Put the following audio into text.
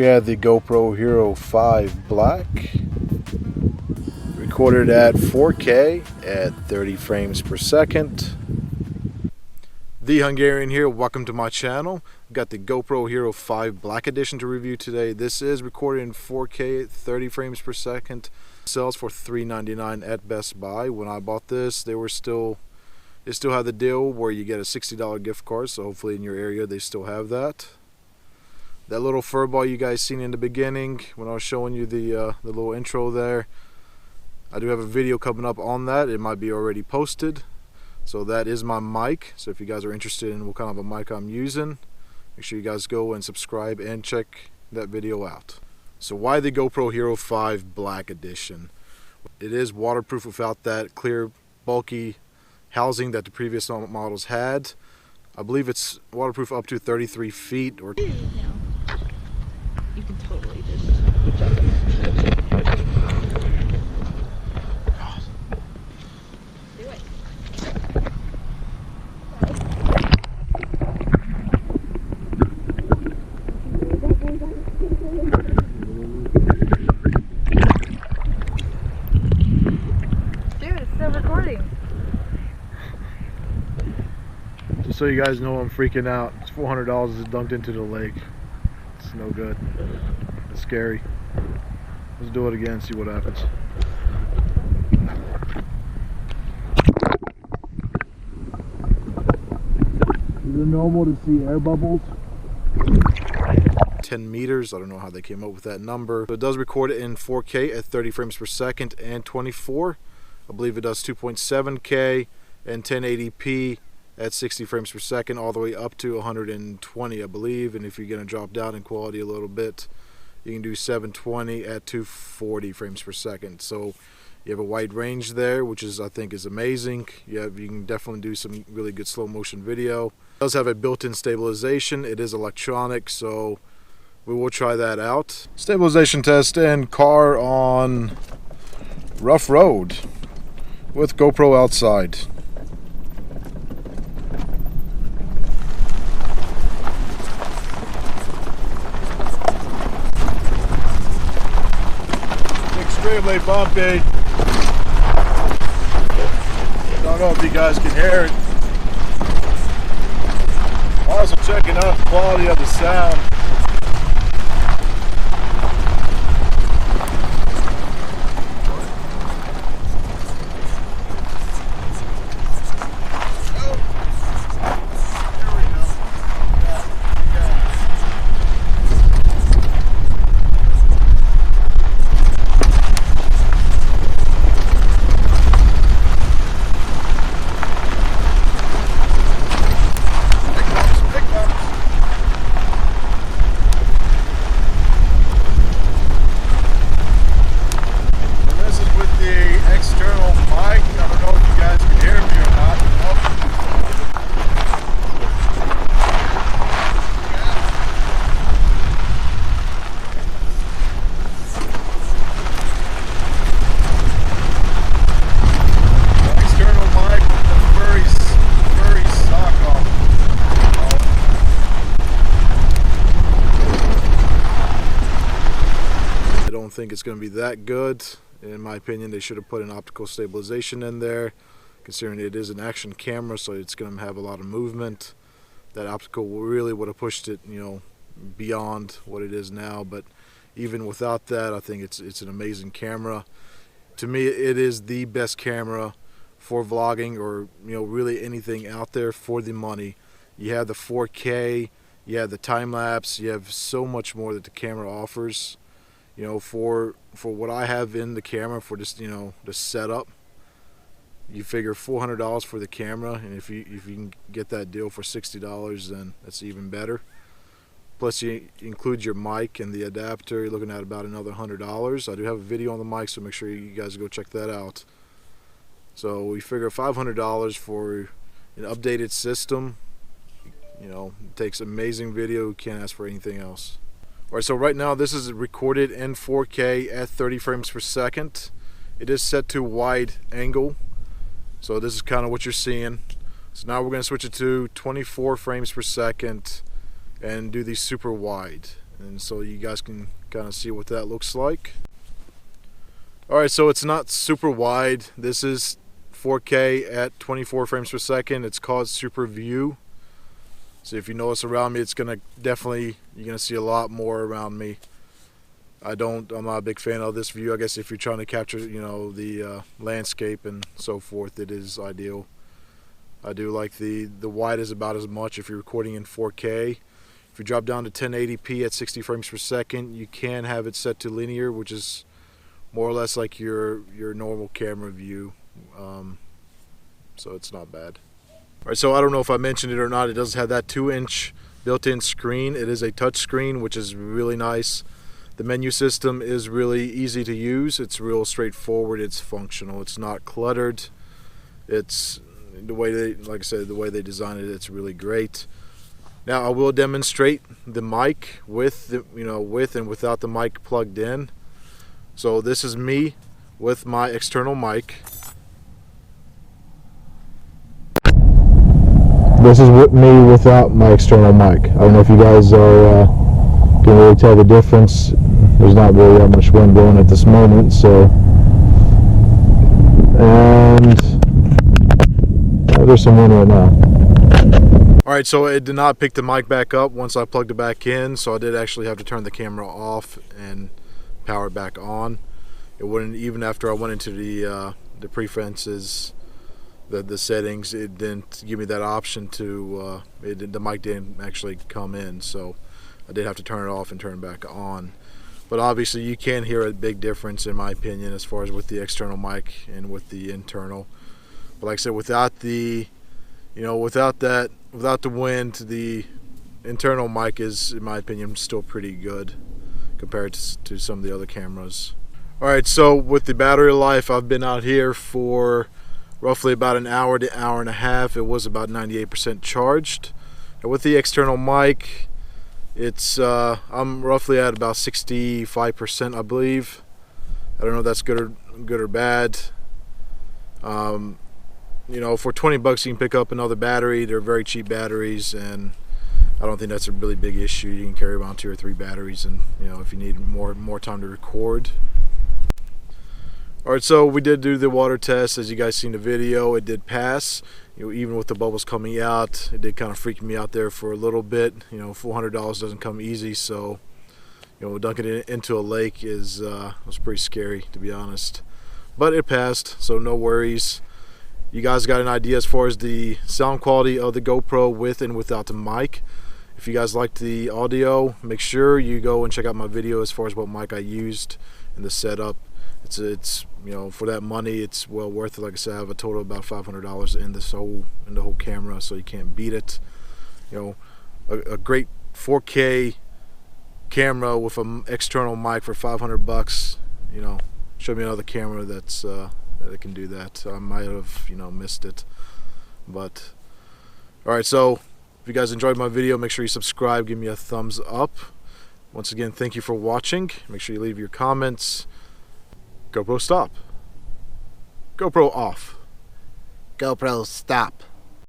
we have the GoPro Hero 5 Black, recorded at 4K at 30 frames per second. The Hungarian here, welcome to my channel. I've got the GoPro Hero 5 Black Edition to review today. This is recorded in 4K at 30 frames per second. Sells for $3.99 at Best Buy. When I bought this, they still had the deal where you get a $60 gift card, so hopefully in your area they still have that. That little fur ball you guys seen in the beginning when I was showing you the little intro there, I do have a video coming up on that. It might be already posted. So that is my mic. So if you guys are interested in what kind of a mic I'm using, make sure you guys go and subscribe and check that video out. So why the GoPro Hero 5 Black Edition? It is waterproof without that clear, bulky housing that the previous models had. I believe it's waterproof up to 33 feet. Or you can totally just jump in. Do it. Dude, it's still recording. just so you guys know, I'm freaking out. It's $400 is dunked into the lake. It's no good. It's scary. Let's do it again, see what happens. Is it normal to see air bubbles? 10 meters. I don't know how they came up with that number. So it does record it in 4K at 30 frames per second and 24. I believe it does 2.7K and 1080p at 60 frames per second, all the way up to 120, I believe. And if you're going to drop down in quality a little bit, you can do 720 at 240 frames per second. So you have a wide range there, which I think is amazing. You can definitely do some really good slow motion video. It does have a built-in stabilization. It is electronic, so we will try that out. Stabilization test in car on rough road with GoPro outside. Extremely bumpy. Don't know if you guys can hear it. Also checking out the quality of the sound. I think it's going to be that good. In my opinion, they should have put an optical stabilization in there, considering it is an action camera, so it's going to have a lot of movement. That optical really would have pushed it, beyond what it is now. But even without that, I think it's an amazing camera. To me, it is the best camera for vlogging, or really anything out there for the money. You have the 4K, you have the time lapse, you have so much more that the camera offers. For what I have in the camera, for just the setup, you figure $400 for the camera, and if you can get that deal for $60, then that's even better. Plus you include your mic and the adapter, you're looking at about another $100. I do have a video on the mic, so make sure you guys go check that out. So we figure $500 for an updated system. It takes amazing video. You can't ask for anything else. Alright, so right now this is recorded in 4K at 30 frames per second. It is set to wide angle, so this is kind of what you're seeing. So now we're going to switch it to 24 frames per second and do the super wide. and so you guys can kind of see what that looks like. Alright, so it's not super wide. This is 4K at 24 frames per second. It's called Super View. So if you notice around me, it's gonna definitely, you're gonna see a lot more around me. I'm not a big fan of this view. I guess if you're trying to capture, the landscape and so forth, it is ideal. I do like the wide is about as much if you're recording in 4K. If you drop down to 1080p at 60 frames per second, you can have it set to linear, which is more or less like your normal camera view. So it's not bad. Alright, so I don't know if I mentioned it or not, it does have that 2-inch built-in screen. It is a touch screen, which is really nice. The menu system is really easy to use. It's real straightforward. It's functional. It's not cluttered. It's the way they, like I said, the way they designed it. It's really great. Now I will demonstrate the mic with and without the mic plugged in. So this is me with my external mic. This is me without my external mic. I don't know if you guys can really tell the difference. There's not really that much wind blowing at this moment, so, and there's some wind right now. Alright, so it did not pick the mic back up once I plugged it back in, so I did actually have to turn the camera off and power it back on. It wouldn't, even after I went into the preferences, the settings, it didn't give me that option to, the mic didn't actually come in, so I did have to turn it off and turn it back on. But obviously you can hear a big difference in my opinion as far as with the external mic and with the internal. But like I said, without the without the wind, the internal mic is, in my opinion, still pretty good compared to some of the other cameras. Alright, so with the battery life, I've been out here for roughly about an hour to hour and a half. It was about 98% charged. And with the external mic, it's I'm roughly at about 65%, I believe. I don't know if that's good or bad. For 20 bucks you can pick up another battery. They're very cheap batteries, and I don't think that's a really big issue. You can carry around 2 or 3 batteries, and if you need more time to record. Alright, so we did do the water test. As you guys seen the video, it did pass. Even with the bubbles coming out, it did kind of freak me out there for a little bit. $400 doesn't come easy, so dunking it into a lake was pretty scary, to be honest. But it passed, so no worries. You guys got an idea as far as the sound quality of the GoPro with and without the mic. If you guys liked the audio, make sure you go and check out my video as far as what mic I used and the setup. It's for that money, it's well worth it. Like I said, I have a total of about $500 in the whole camera, so you can't beat it. A great 4K camera with an external mic for 500 bucks. Show me another camera that can do that. I might have missed it, but alright, so if you guys enjoyed my video, make sure you subscribe, give me a thumbs up. Once again, thank you for watching. Make sure you leave your comments. GoPro stop. GoPro off. GoPro stop.